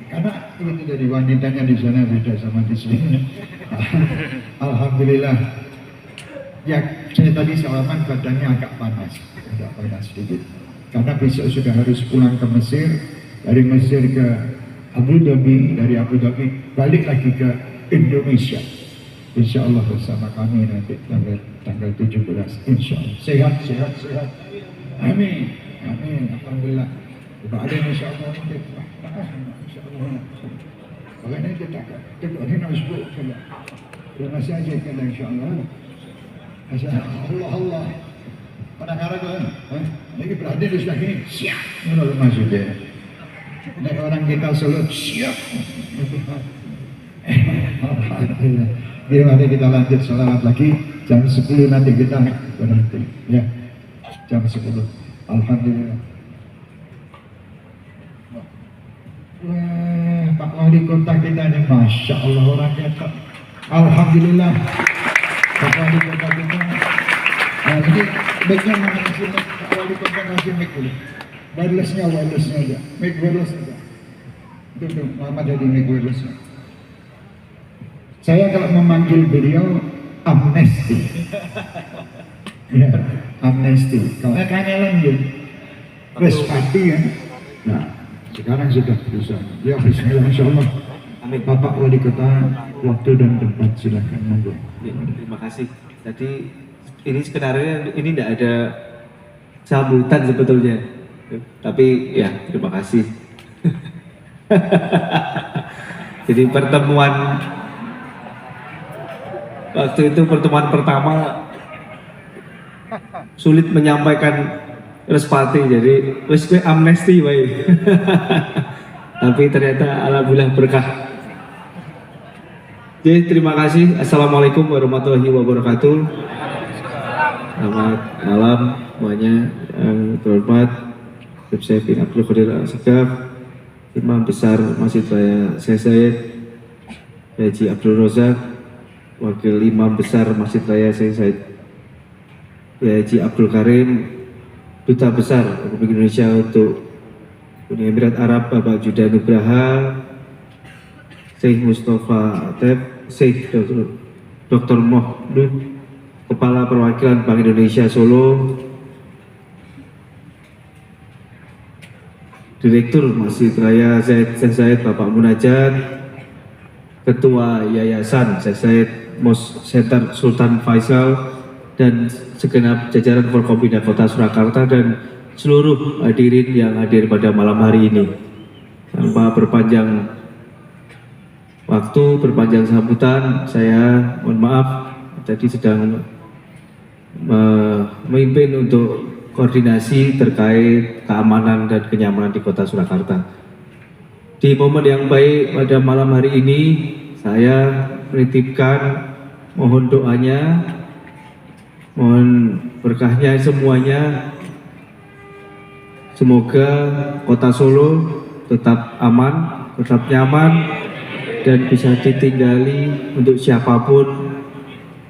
Karena itu dari wanitanya di sana beda sama di sini. Alhamdulillah. Ya, saya tadi salaman badannya agak panas sedikit. Karena besok sudah harus pulang ke Mesir, dari Mesir ke Abu Dhabi, dari Abu Dhabi balik lagi ke Indonesia. Insya Allah bersama kami nanti tanggal 17. Insya Allah. Sehat. Amin. Alhamdulillah. Ada insya Allah. Kalau ini kita harus buat kita. Terima saja kita insya Allah. Allah. Pada karakan, lagi berada di sebelah ini siap. Menurut maksudnya. Nek orang kita selalu siap. Alhamdulillah. Biar nanti kita lanjut sholawat lagi jam 10 nanti kita berhenti. Ya, jam 10. Alhamdulillah. Wah, Pak Wali Kota kita ini Masya Allah orangnya. Alhamdulillah. Pak Wali Kota kita. Jadi baiknya mana ngasih mic, Pak Wali Kota ngasih mic dulu. Wirelessnya aja. Mic wireless aja. Itu Muhammad jadi mic wirelessnya. Saya kalau memanggil beliau amnesti. Ya, amnesti. Kalau kangelan ya, respati ya. Nah, sekarang sudah bisa. Ya, bismillah, insyaallah. Amin. Bapak Wali Kota, waktu dan tempat silakan monggo. Ya, terima kasih. Jadi ini sebenarnya ini tidak ada sambutan sebetulnya, tapi ya terima kasih. Jadi waktu itu pertemuan pertama sulit menyampaikan respati, jadi wis amnesti wae. Tapi ternyata alhamdulillah berkah. Jadi terima kasih. Assalamualaikum warahmatullahi wabarakatuh. Selamat malam semuanya yang terhormat. Saya bin Abdul Qadir Al-Segaf, Imam Besar Masjid Raya Syekh Haji Abdul Razak, Wakil Imam Besar Masjid Raya Syekh Haji Abdul Karim, Duta Besar Republik Indonesia untuk Uni Emirat Arab Bapak Judah Nugraha, Syekh Mustafa Ateb, Syekh Dr. Mohdud, Kepala Perwakilan Bank Indonesia Solo, Direktur Masjid Raya Syekh Said Bapak Munajat, Ketua Yayasan Syekh Said Mos Center Sultan Faisal, dan segenap jajaran Forkompinda Kota Surakarta dan seluruh hadirin yang hadir pada malam hari ini. Tanpa berpanjang waktu, berpanjang sambutan, saya mohon maaf tadi sedang memimpin untuk koordinasi terkait keamanan dan kenyamanan di Kota Surakarta. Di momen yang baik pada malam hari ini, saya menitipkan mohon doanya, mohon berkahnya semuanya. Semoga Kota Solo tetap aman, tetap nyaman, dan bisa ditinggali untuk siapapun.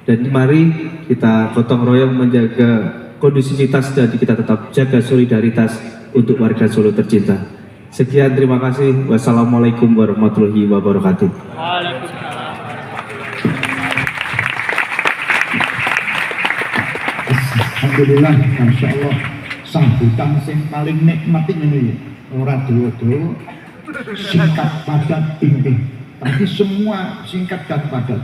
Dan mari kita gotong royong menjaga kondusivitas dan kita tetap jaga solidaritas untuk warga Solo tercinta. Sekian, terima kasih. Wassalamualaikum warahmatullahi wabarakatuh. Alhamdulillah, Masya Allah. Sambutan sing paling nikmat ini ora dulu singkat padat inti. Tapi semua singkat dan padat.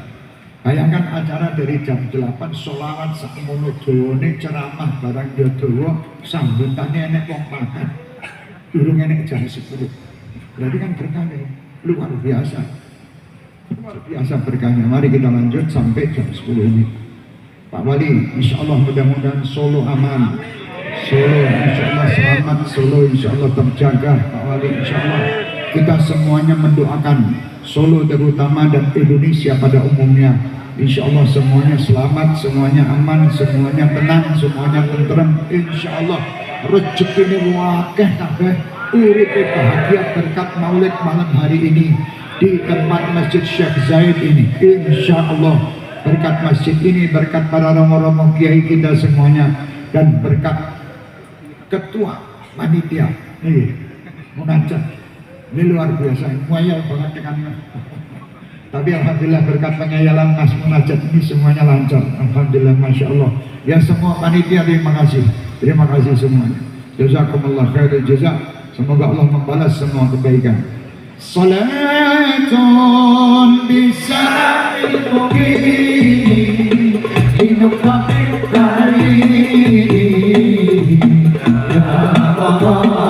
Bayangkan acara dari jam 8 sholawat sakmono dawane ceramah barang ya dawa sambutannya enek wong makan durung enek jam 10. Berarti kan berkahnya luar biasa berkahnya. Mari kita lanjut sampai jam 10 ini. Pak Wali, insya Allah mudah-mudahan Solo aman, Solo insya Allah selamat, Solo insya Allah terjaga. Pak Wali, insya Allah kita semuanya mendoakan Solo terutama dan Indonesia pada umumnya, insya Allah semuanya selamat, semuanya aman, semuanya tenang, semuanya tenteram. Insya Allah rezeki ini wakeh kabeh, uripe bahagia berkat maulid malam hari ini di tempat Masjid Syekh Zaid ini. Insya Allah berkat masjid ini, berkat para romo-romo kiai kita semuanya, dan berkat ketua panitia munajat ini luar biasa, ngayal banget dengan tapi alhamdulillah berkat pengayalan mas munajat ini semuanya lancar, alhamdulillah, masya Allah. Ya semua panitia terima kasih semuanya. Jazakumullah khairul jazak. Semoga Allah membalas semua kebaikan. Salatun bisalamil muqim inukafir karim ya Allah.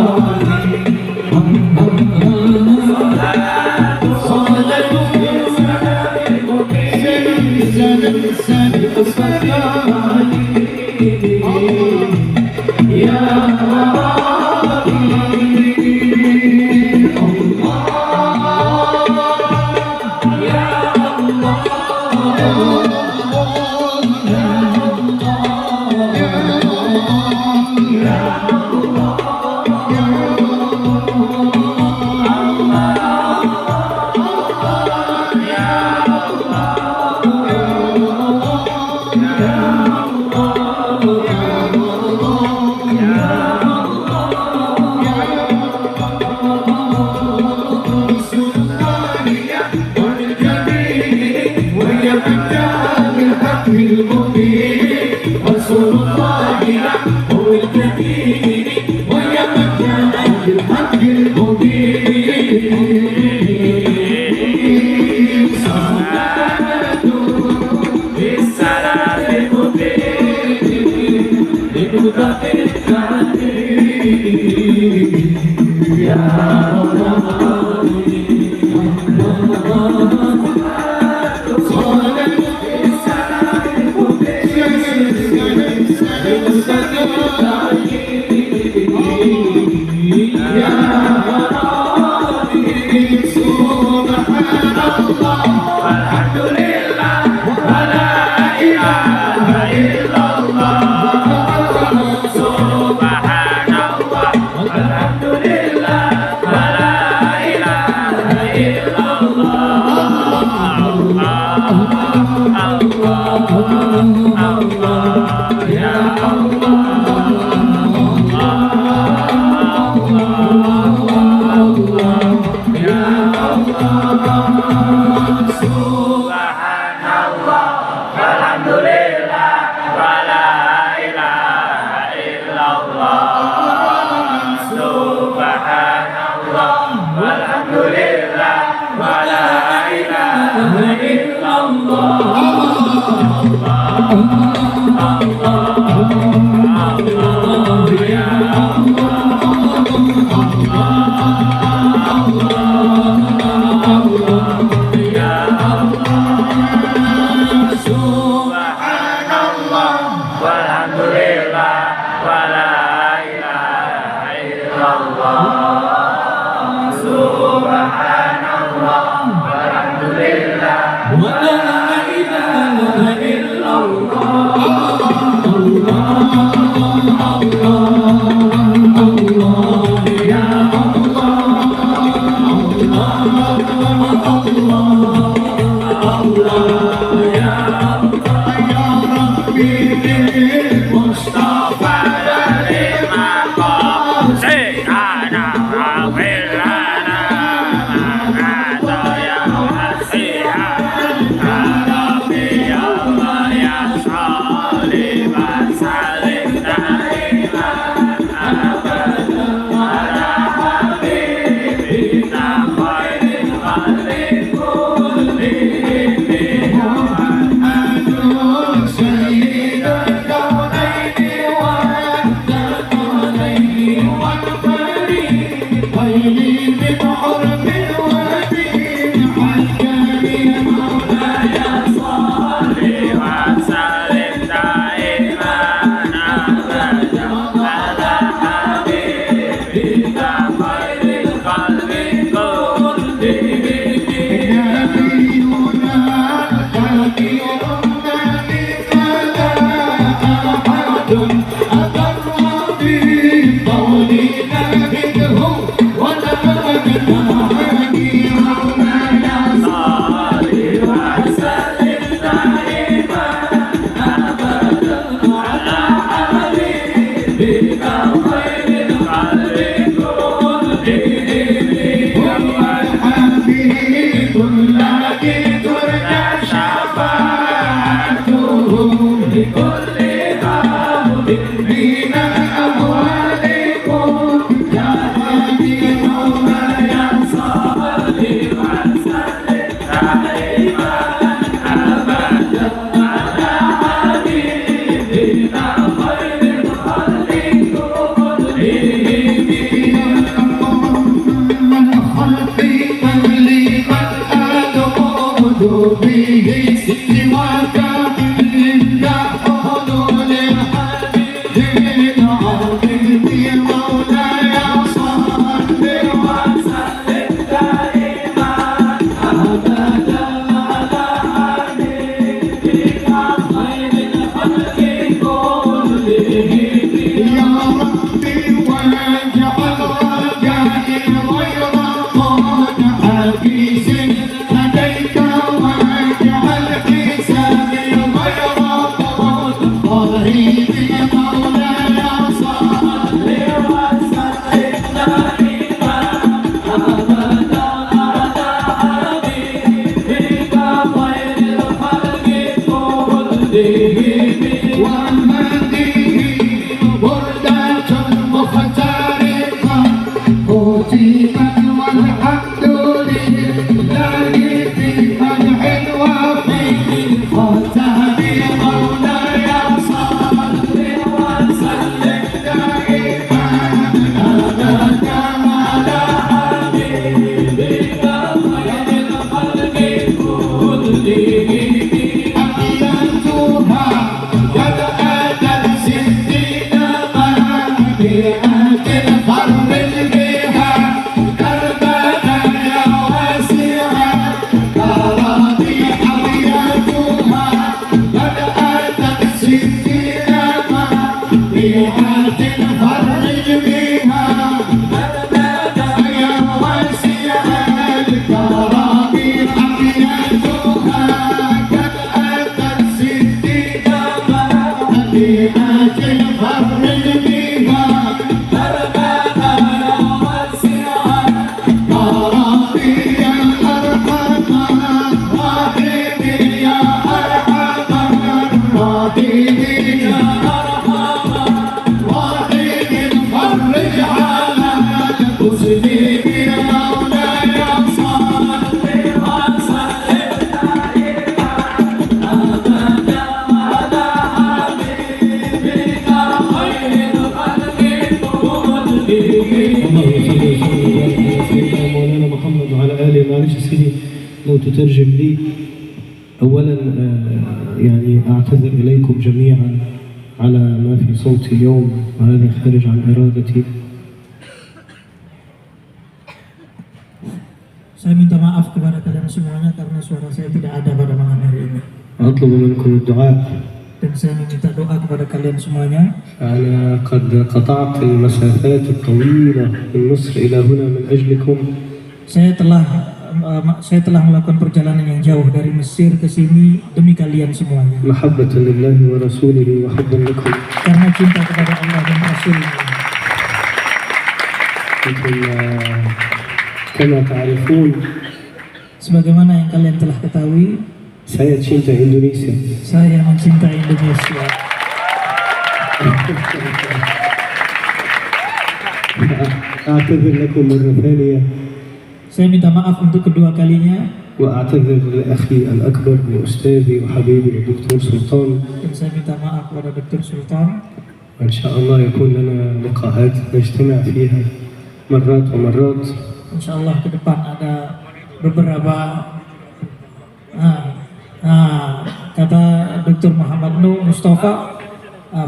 لو تترجم لي. أولا يعني أعتذر إليكم جميعا على ما في صوتي اليوم وهذا خارج عن إرادتي. Saya minta maaf kepada kalian semuanya karena suara saya tidak ada pada malam hari ini. أطلب منكم الدعاء. Dan saya meminta doa kepada kalian semuanya. أنا قد قطعت المسافات الطويلة من مصر إلى هنا من أجلكم. Saya telah melakukan perjalanan yang jauh dari Mesir ke sini demi kalian semuanya. محبة لله ورسوله وحبا لكم. Karena cinta kepada Allah dan Rasulnya. كما تعرفون sebagaimana yang kalian telah ketahui, saya cinta Indonesia. Saya mencintai Indonesia. أعتذر لكم مرة ثانية. Saya minta maaf untuk kedua kalinya. وأعتذر لأخي الأكبر وأستاذي وحبيبي الدكتور سلطان. Dan saya minta maaf kepada Dr. Sultan. وإن شاء الله يكون لنا لقاءات نجتمع فيها مرات ومرات. Insya Allah ke depan ada beberapa kata Dr. Muhammad Nuh Mustafa,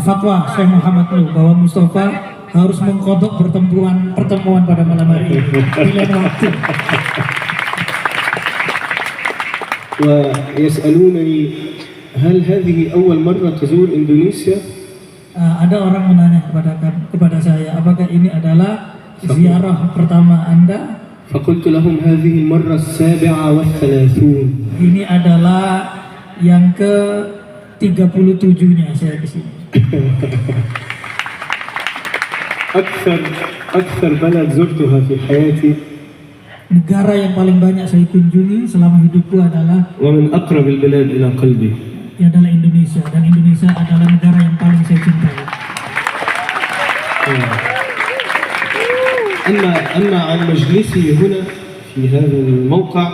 fatwa Syekh Muhammad Nuh bahwa Mustafa harus mengkodok pertemuan pada malam hari ini. Pilihan waktu. ويسألونني هل هذه أول مرة تزور إندونيسيا؟ Ada orang menanya kepada saya, apakah ini adalah ziarah pertama Anda? فقلت لهم هذه المرة 37. Ini adalah yang ke-37-nya saya ke sini. أكثر بلد زرتها في حياتي Negara yang paling banyak saya kunjungi selama hidupku adalah ومن أقرب البلاد إلى قلبي. adalah Indonesia, dan Indonesia adalah negara yang paling saya cintai. أما عن مجلسي هنا في هذا الموقع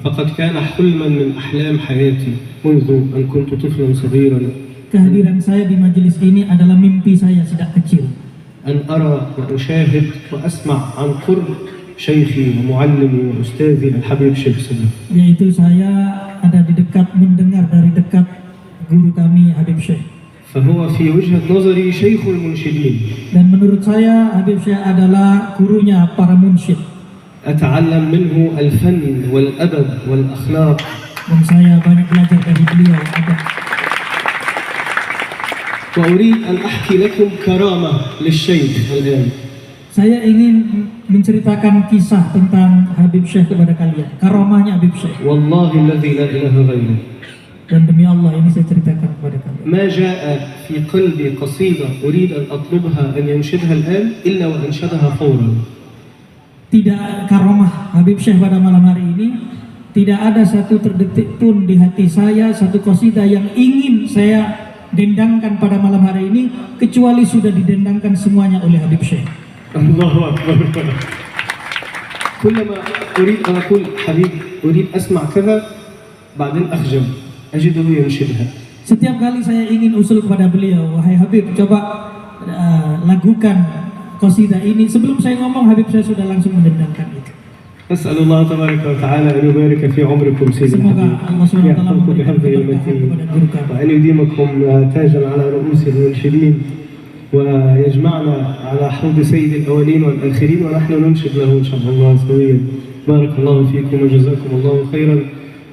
فقد كان حلما من أحلام حياتي منذ أن كنت طفلا صغيرا Kehadiran saya di majelis ini adalah mimpi saya sejak kecil. أن أرى وأشاهد وأسمع عن قرب شيخي ومعلمي وأستاذي الحبيب شيخ سلف. Yaitu saya ada di dekat, mendengar dari dekat guru kami Habib Syekh. فهو في وجهة نظري شيخ المنشدين. Dan menurut saya Habib Syekh adalah gurunya para munsyid. أتعلم منه الفن والأدب والأخلاق. Dan saya banyak belajar dari beliau adab. وأريد أن أحكي لكم كرامة للشيخ الآن. Saya ingin menceritakan kisah tentang Habib Syekh kepada kalian. Karamahnya Habib Syekh. والله الذي لا إله غيره. Dan demi Allah ini saya ceritakan kepada kalian. ما جاء في قلبي قصيدة أريد أن أطلبها أن ينشدها الآن إلا وأنشدها فورا. Tidak karamah Habib Syekh pada malam hari ini, tidak ada satu terdetik pun di hati saya satu qasidah yang ingin saya dendangkan pada malam hari ini kecuali sudah didendangkan semuanya oleh Habib Syekh. الله أكبر. كلما أريد أن أقول حبيب أريد أسمع كذا بعدين أخجل أجده ينشدها. Setiap kali saya ingin usul kepada beliau, wahai Habib, coba lagukan qasidah ini. Sebelum saya ngomong, Habib saya sudah langsung mendendangkan itu. أسأل الله تبارك وتعالى أن يبارك في عمركم سيد Semoga الحبيب Allah SWT يحفظكم memberikan بحفظه keberkahan المتين kepada guru kami. وأن يديمكم تاجا على رؤوس المنشدين ويجمعنا على حوض سيد الأولين والآخرين ونحن ننشد له إن شاء الله سويا. بارك الله فيكم وجزاكم الله خيرا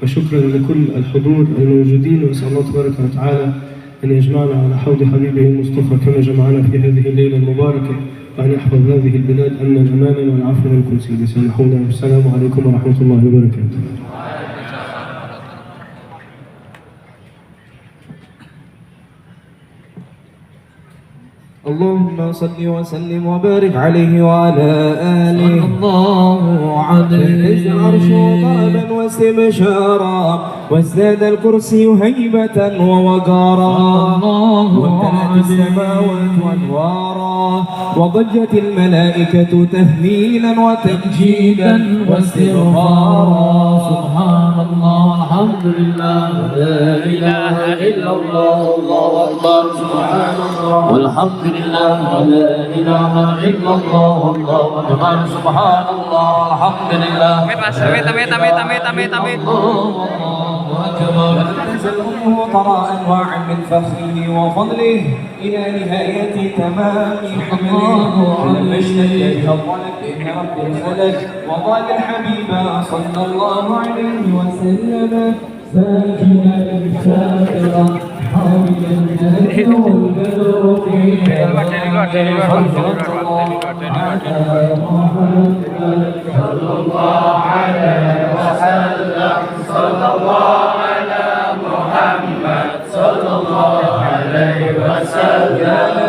وشكرا لكل الحضور الموجودين، وأسأل الله تبارك وتعالى أن يجمعنا على حوض حبيبه المصطفى كما جمعنا في هذه الليلة المباركة، وأن يحفظ هذه البلاد أمنا أمانا والعفو منكم سيدي سامحونا. والسلام عليكم ورحمة الله وبركاته. اللهم صل وسلم وبارك عليه وعلى آله صلى الله عليه العرش طربا واستبشارا وازداد الكرسي هيبة ووقارا وامتلأت السماوات أنوارا وضجت الملائكة تهليلا وتمجيدا واستغفارا. سبحان الله الحمد لله لا إله إلا الله الله أكبر. سبحان الله والحمد لله لا إله إلا الله الله أكبر. سبحان الله الحمد لله ونزل أمه طراء أنواع من فخره وفضله إلى نهاية تمام حمله لما اشتد كالظلم إن رب الفلك وضال الحبيب صلى الله عليه وسلم ساكنا شاكرا حاملا الجنة والبدر فيه صلى الله عليه وسلم صلى الله على محمد صلى الله عليه وسلم.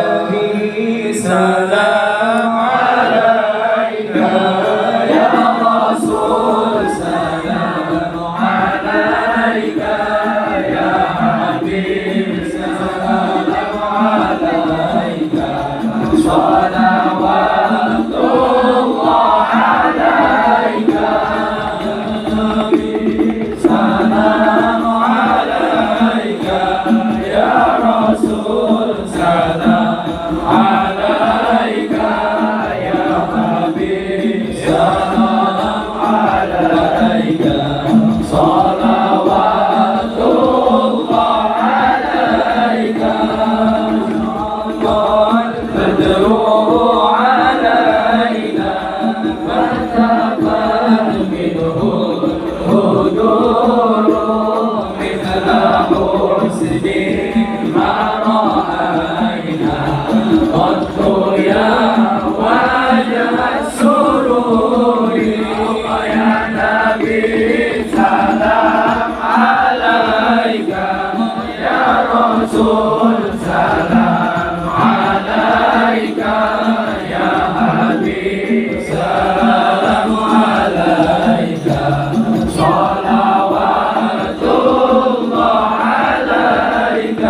سلام عليك يا رسول سلام عليك يا حبيب سلام عليك صلوات الله عليك سلام عليك يا رسول سلام عليك يا حبيب سلام عليك صلوات الله عليك. البدر حسن ما رأينا قط يا وجه السرور يا نبي سلام عليك يا رسول سلام عليك يا حبيب سلام عليك صلوات الله عليك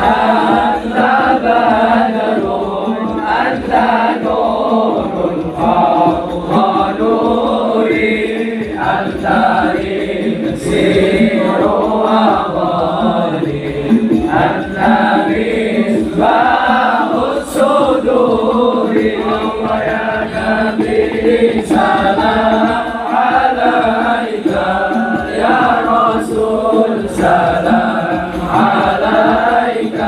أنت بدر أنت نور فوق نوري أنت إكسير وغالي أنت مصباح الصدور يا نبي سلام عليك يا رسول سلام عليك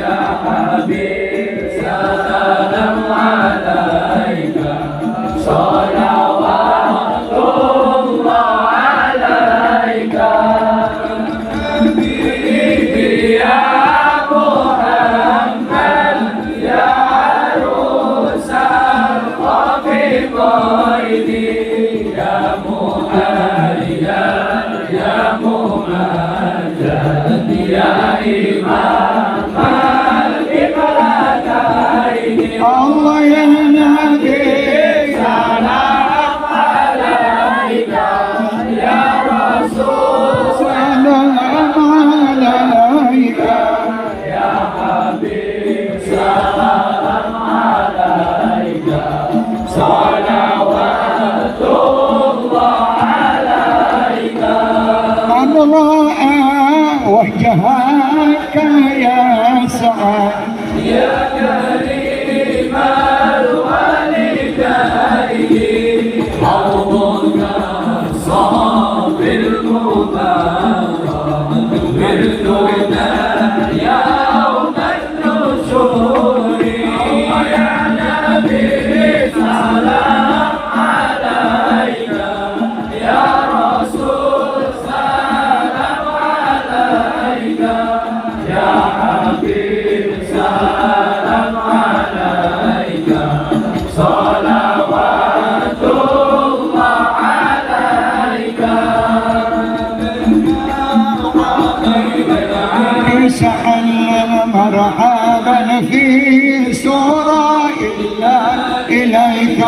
يا حبيب سلام عليك صلوات الله عليك يا محمد يا عروس الخفي قيدي يا مهيا يا ممجد يا إمام القبلتين الله يا نبي سلام عليك يا رسول سلام عليك يا حبيب سلام عليك صلوات الله عليك أضاء وجهك يا سعد يا كريم الوالدين حوضك الصاب المبارك مثلنا يوم النشور يا نبي سلام عليك يا رسول سلام عليك يا حبيب سلام عليك صلوات الله عليك سألنا مرحبا في سورة إلا إليك